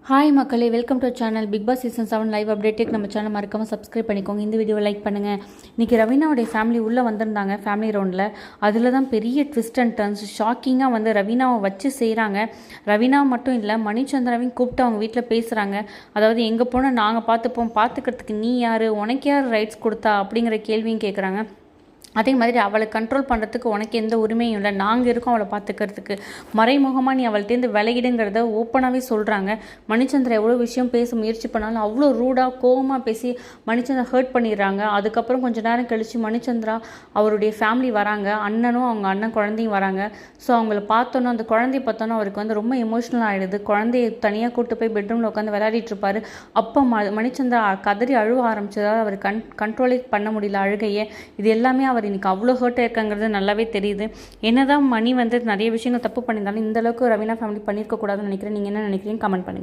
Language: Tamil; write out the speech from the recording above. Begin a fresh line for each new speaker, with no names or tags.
ஹாய் மக்களே, welcome to channel Bigg Boss season 7 live அப்டேட்டுக்கு நம்ம சேனல் மறக்காமல் சப்ஸ்கிரைப் பண்ணிக்கோங்க. இந்த வீடியோவை லைக் பண்ணுங்கள். இன்றைக்கி ரவீனாவுடைய ஃபேமிலி உள்ளே வந்திருந்தாங்க ஃபேமிலி ரவுண்டில். அதில் தான் பெரிய ட்விஸ்ட் அண்ட் டர்ன்ஸ் ஷாக்கிங்காக வந்து ரவீனாவை வச்சு செய்கிறாங்க. ரவீனா மட்டும் இல்லை, மணிச்சந்திராவையும் கூப்பிட்டு அவங்க வீட்டில் பேசுகிறாங்க. அதாவது எங்கே போனால் நாங்கள் பார்த்துப்போம், பார்த்துக்கிறதுக்கு நீ யார், உனக்கு யார் ரைட்ஸ் கொடுத்தா அப்படிங்கிற கேள்வியும் கேட்குறாங்க. அதே மாதிரி அவளை கண்ட்ரோல் பண்ணுறதுக்கு உனக்கு எந்த உரிமையும் இல்லை, நாங்கள் இருக்கோம் அவளை பார்த்துக்கிறதுக்கு, மறைமுகமாக நீ அவள்கிட்டேருந்து விலகிடுங்கிறத ஓப்பனாகவே சொல்கிறாங்க. மணிச்சந்திரன் எவ்வளோ விஷயம் பேச முயற்சி பண்ணாலும் அவ்வளோ ரூடாக கோவமாக பேசி மணிச்சந்திரன் ஹர்ட் பண்ணிடுறாங்க. அதுக்கப்புறம் கொஞ்சம் நேரம் கழித்து மணிச்சந்திரா அவருடைய ஃபேமிலி வராங்க, அண்ணனும் அவங்க அண்ணன் குழந்தையும் வராங்க. ஸோ அவங்கள பார்த்தோன்னா, அந்த குழந்தைய பார்த்தோன்னா அவருக்கு வந்து ரொம்ப எமோஷ்னல் ஆகிடுது. குழந்தைய தனியாக கூப்பிட்டு போய் பெட்ரூமில் உட்காந்து விளையாடிட்டு இருப்பார். அப்போ மணிச்சந்திரா கதறி அழுவ ஆரம்பிச்சதால் அவர் கண்ட்ரோலே பண்ண முடியல அழுகையே. இது எல்லாமே அவர் இன்னைக்கு அவ்வளோ ஹர்ட் ஆயிருக்காங்கிறது நல்லாவே தெரியுது. என்னதான் மணி வந்து நிறைய விஷயங்கள் தப்பு பண்ணியிருந்தாலும் இந்த அளவுக்கு ரவீனா ஃபேமிலி பண்ணியிருக்க கூடாதுன்னு நினைக்கிறேன். நீங்கள் என்ன நினைக்கிறீங்க? கமெண்ட் பண்ணுங்கள்.